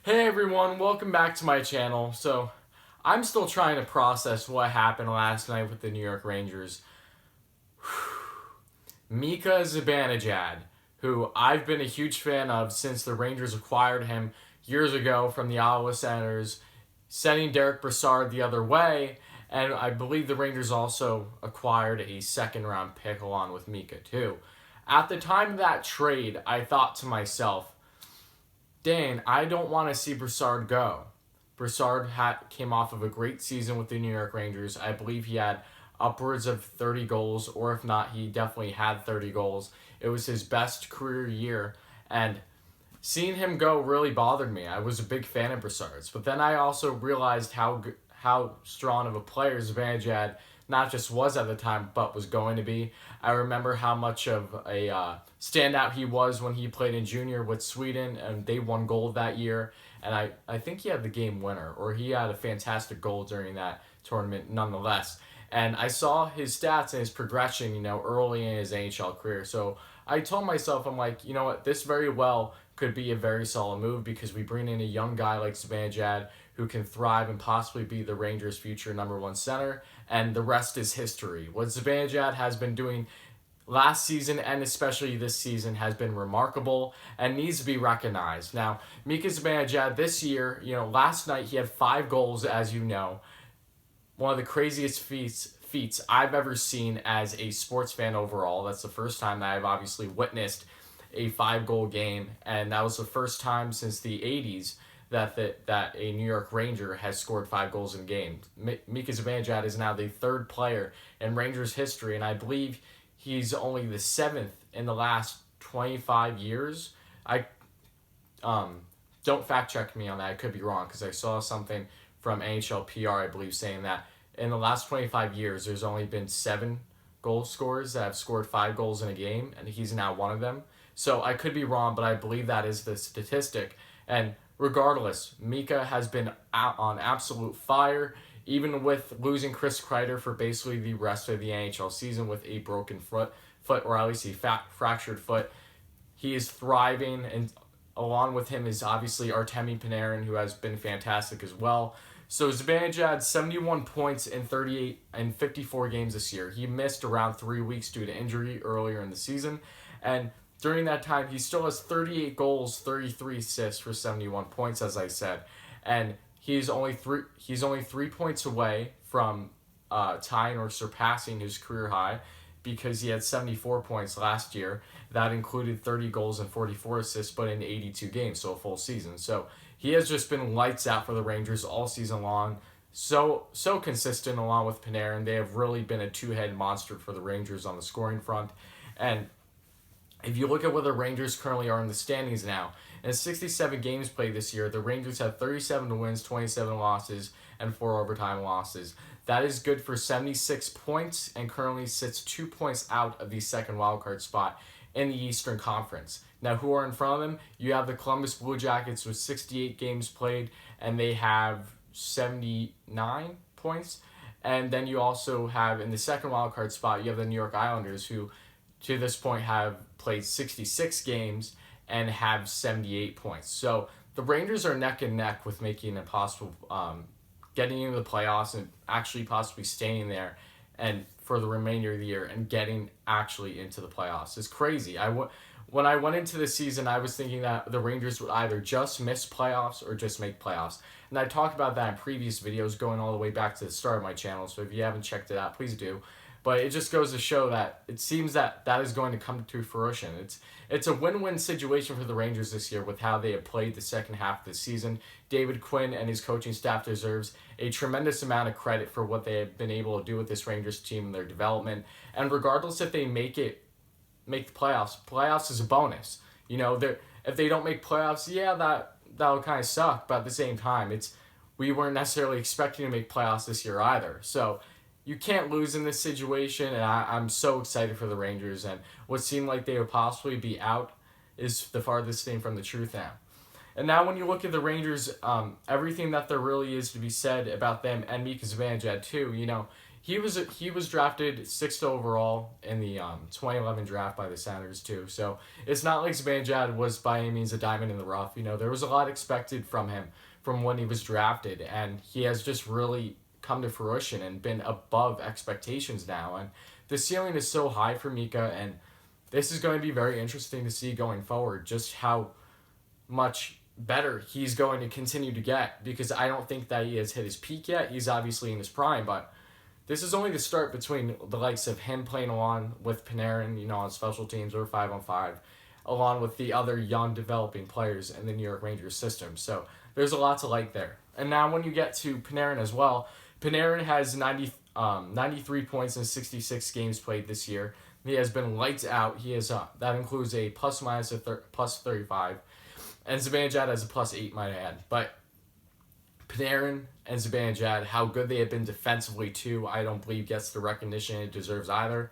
Hey everyone, welcome back to my channel. So, I'm still trying to process what happened last night with the New York Rangers. Mika Zibanejad, who I've been a huge fan of since the Rangers acquired him years ago from the Ottawa Senators, sending Derek Brassard the other way, and I believe the Rangers also acquired a second round pick along with Mika too. At the time of that trade, I thought to myself, dang, I don't want to see Brassard go. Came off of a great season with the New York Rangers. I believe he had upwards of 30 goals, or if not, he definitely had 30 goals. It was his best career year, and seeing him go really bothered me. I was a big fan of Brassard's, but then I also realized how strong of a player Zibanejad not just was at the time, but was going to be. I remember how much of a standout he was when he played in junior with Sweden, and they won gold that year. And I think he had the game winner, or he had a fantastic goal during that tournament nonetheless. And I saw his stats and his progression, early in his NHL career. So I told myself, I'm like, you know what, this very well could be a very solid move because we bring in a young guy like Zibanejad who can thrive and possibly be the Rangers' future number one center, and the rest is history. What Zibanejad has been doing last season and especially this season has been remarkable and needs to be recognized. Now, Mika Zibanejad this year, last night he had 5 goals, as you know, one of the craziest feats I've ever seen as a sports fan overall. That's the first time that I've obviously witnessed a 5 goal game, and that was the first time since the 80s that a New York Ranger has scored 5 goals in a game. Mika Zibanejad is now the third player in Rangers history, and I believe he's only the seventh in the last 25 years. I don't fact check me on that. I could be wrong because I saw something from NHL PR, I believe, saying that in the last 25 years, there's only been 7 goal scorers that have scored 5 goals in a game, and he's now one of them. So I could be wrong, but I believe that is the statistic. And regardless, Mika has been out on absolute fire, even with losing Chris Kreider for basically the rest of the NHL season with a broken foot, or at least a fractured foot. He is thriving, and along with him is obviously Artemi Panarin, who has been fantastic as well. So Zibanejad, 71 points in 38 and 54 games this year. He missed around 3 weeks due to injury earlier in the season, and during that time, he still has 38 goals, 33 assists for 71 points, as I said, and he's only 3 points away from tying or surpassing his career high because he had 74 points last year. That included 30 goals and 44 assists, but in 82 games, so a full season. So he has just been lights out for the Rangers all season long. So consistent along with Panarin. They have really been a two-headed monster for the Rangers on the scoring front. And if you look at where the Rangers currently are in the standings now, in 67 games played this year, the Rangers have 37 wins, 27 losses, and 4 overtime losses. That is good for 76 points and currently sits 2 points out of the second wildcard spot in the Eastern Conference. Now, who are in front of them? You have the Columbus Blue Jackets with 68 games played, and they have 79 points. And then you also have, in the second wildcard spot, you have the New York Islanders, who to this point have played 66 games and have 78 points. So the Rangers are neck and neck with making it possible, getting into the playoffs and actually possibly staying there and for the remainder of the year and getting actually into the playoffs. It's crazy. When I went into the season, I was thinking that the Rangers would either just miss playoffs or just make playoffs. And I talked about that in previous videos going all the way back to the start of my channel. So if you haven't checked it out, please do. But it just goes to show that it seems that is going to come to fruition. It's a win-win situation for the Rangers this year with how they have played the second half of the season. David Quinn and his coaching staff deserves a tremendous amount of credit for what they have been able to do with this Rangers team and their development. And regardless if they make the playoffs is a bonus. If they don't make playoffs, yeah, that'll kind of suck. But at the same time, we weren't necessarily expecting to make playoffs this year either. So you can't lose in this situation, and I'm so excited for the Rangers. And what seemed like they would possibly be out is the farthest thing from the truth now. And now when you look at the Rangers, everything that there really is to be said about them and Mika Zibanejad too, he was drafted 6th overall in the 2011 draft by the Senators too. So it's not like Zibanejad was by any means a diamond in the rough. There was a lot expected from him from when he was drafted, and he has just really come to fruition and been above expectations now. And the ceiling is so high for Mika, and this is going to be very interesting to see going forward just how much better he's going to continue to get, because I don't think that he has hit his peak yet. He's obviously in his prime, but this is only the start between the likes of him playing along with Panarin, on special teams or 5-on-5, along with the other young developing players in the New York Rangers system. So there's a lot to like there. And now when you get to Panarin as well, Panarin has 93 points in 66 games played this year. He has been lights out. He has that includes a plus minus plus 35, and Zibanejad has a plus 8, might I add. But Panarin and Zibanejad, how good they have been defensively too, I don't believe gets the recognition it deserves either.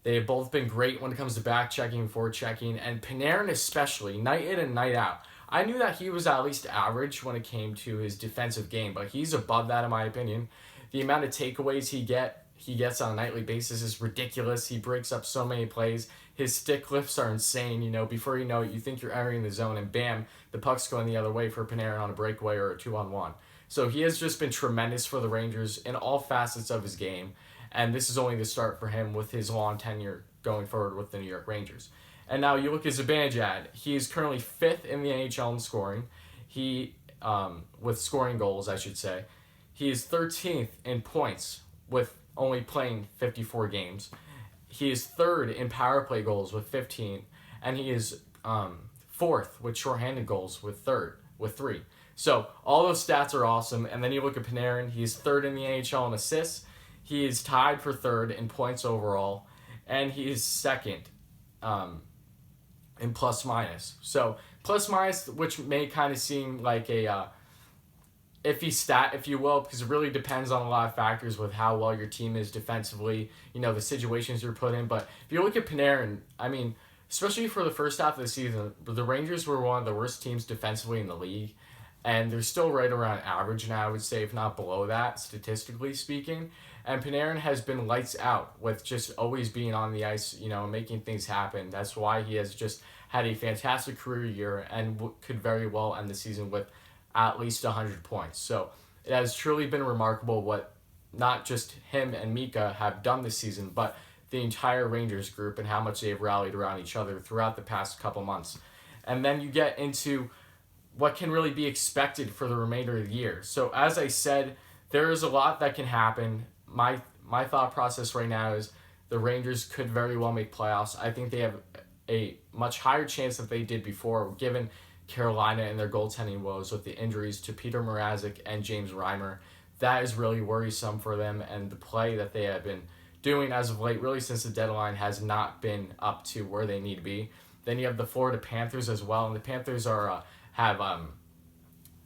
They have both been great when it comes to back checking and forward checking, and Panarin especially, night in and night out. I knew that he was at least average when it came to his defensive game, but he's above that in my opinion. The amount of takeaways he gets on a nightly basis is ridiculous. He breaks up so many plays. His stick lifts are insane. Before you know it, you think you're entering the zone, and bam, the puck's going the other way for Panarin on a breakaway or a 2-on-1. So he has just been tremendous for the Rangers in all facets of his game, and this is only the start for him with his long tenure going forward with the New York Rangers. And now you look at Zibanejad. He is currently 5th in the NHL in scoring. He, with scoring goals, I should say. He is 13th in points with only playing 54 games. He is 3rd in power play goals with 15, and he is 4th with shorthanded goals with 3. So all those stats are awesome. And then you look at Panarin. He's 3rd in the NHL in assists. He is tied for 3rd in points overall, and he is 2nd in plus minus. So plus minus, which may kind of seem like a iffy stat, if you will, because it really depends on a lot of factors with how well your team is defensively, the situations you're put in. But if you look at Panarin, especially for the first half of the season, the Rangers were one of the worst teams defensively in the league, and they're still right around average now, I would say, if not below that, statistically speaking. And Panarin has been lights out with just always being on the ice, making things happen. That's why he has just had a fantastic career year and could very well end the season with at least 100 points. So it has truly been remarkable what not just him and Mika have done this season, but the entire Rangers group and how much they've rallied around each other throughout the past couple months. And then you get into what can really be expected for the remainder of the year. So as I said, there is a lot that can happen. My thought process right now is the Rangers could very well make playoffs. I think they have a much higher chance than they did before, given Carolina and their goaltending woes with the injuries to Peter Mrazek and James Reimer. That is really worrisome for them, and the play that they have been doing as of late, really since the deadline, has not been up to where they need to be. Then you have the Florida Panthers as well, and the Panthers have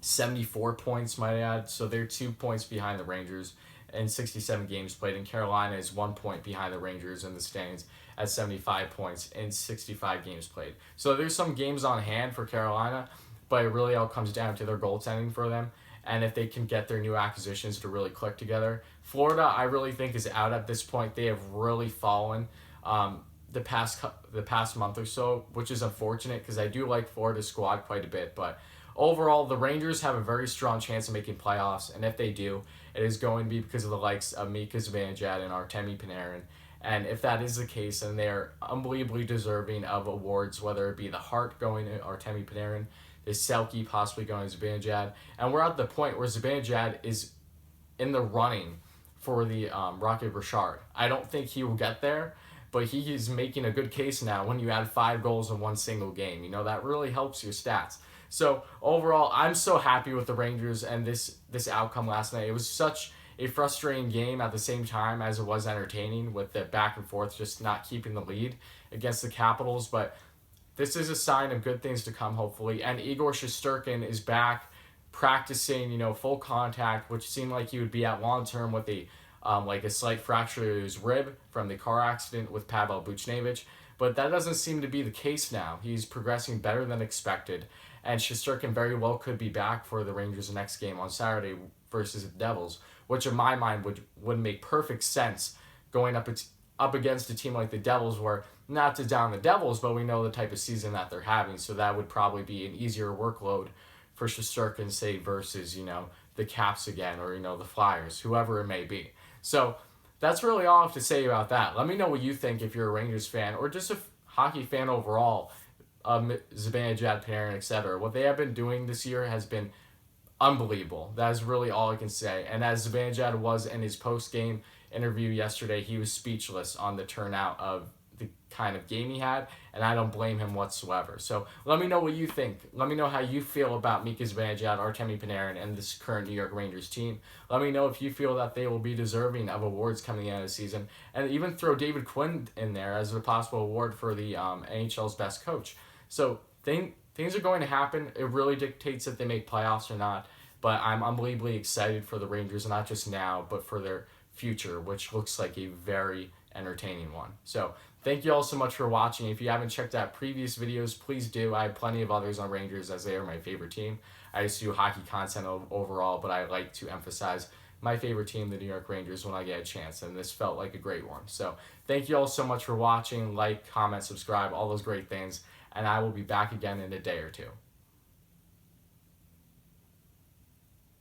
74 points, might I add, so they're 2 points behind the Rangers in 67 games played, and Carolina is 1 point behind the Rangers in the standings at 75 points in 65 games played. So there's some games on hand for Carolina, but it really all comes down to their goaltending for them, and if they can get their new acquisitions to really click together. Florida, I really think, is out at this point. They have really fallen the past month or so, which is unfortunate because I do like Florida's squad quite a bit, but overall, the Rangers have a very strong chance of making playoffs, and if they do, it is going to be because of the likes of Mika Zibanejad and Artemi Panarin. And if that is the case, then they are unbelievably deserving of awards, whether it be the Hart going to Artemi Panarin, the Selke possibly going to Zibanejad, and we're at the point where Zibanejad is in the running for the Rocket Richard. I don't think he will get there, but he is making a good case now when you add 5 goals in one single game. That really helps your stats. So overall, I'm so happy with the Rangers and this outcome last night. It was such a frustrating game at the same time as it was entertaining, with the back and forth just not keeping the lead against the Capitals. But this is a sign of good things to come, hopefully. And Igor Shesterkin is back practicing, full contact, which seemed like he would be at long term with a slight fracture of his rib from the car accident with Pavel Buchnevich. But that doesn't seem to be the case now. He's progressing better than expected. And Shesterkin very well could be back for the Rangers' next game on Saturday versus the Devils, which in my mind would make perfect sense going up against a team like the Devils, where not to down the Devils, but we know the type of season that they're having, so that would probably be an easier workload for Shesterkin, say, versus, the Caps again, or, the Flyers, whoever it may be. So that's really all I have to say about that. Let me know what you think if you're a Rangers fan, or just a hockey fan overall, Zibanejad, Panarin, etc. What they have been doing this year has been unbelievable. That is really all I can say. And as Zibanejad was in his post-game interview yesterday, he was speechless on the turnout of the kind of game he had, and I don't blame him whatsoever. So let me know what you think. Let me know how you feel about Mika Zibanejad, Artemi Panarin, and this current New York Rangers team. Let me know if you feel that they will be deserving of awards coming out of the season, and even throw David Quinn in there as a possible award for the NHL's best coach. So things are going to happen. It really dictates if they make playoffs or not, but I'm unbelievably excited for the Rangers, not just now, but for their future, which looks like a very entertaining one. So thank you all so much for watching. If you haven't checked out previous videos, please do. I have plenty of others on Rangers, as they are my favorite team. I just do hockey content overall, but I like to emphasize my favorite team, the New York Rangers, when I get a chance, and this felt like a great one. So thank you all so much for watching. Like, comment, subscribe, all those great things, and I will be back again in a day or two.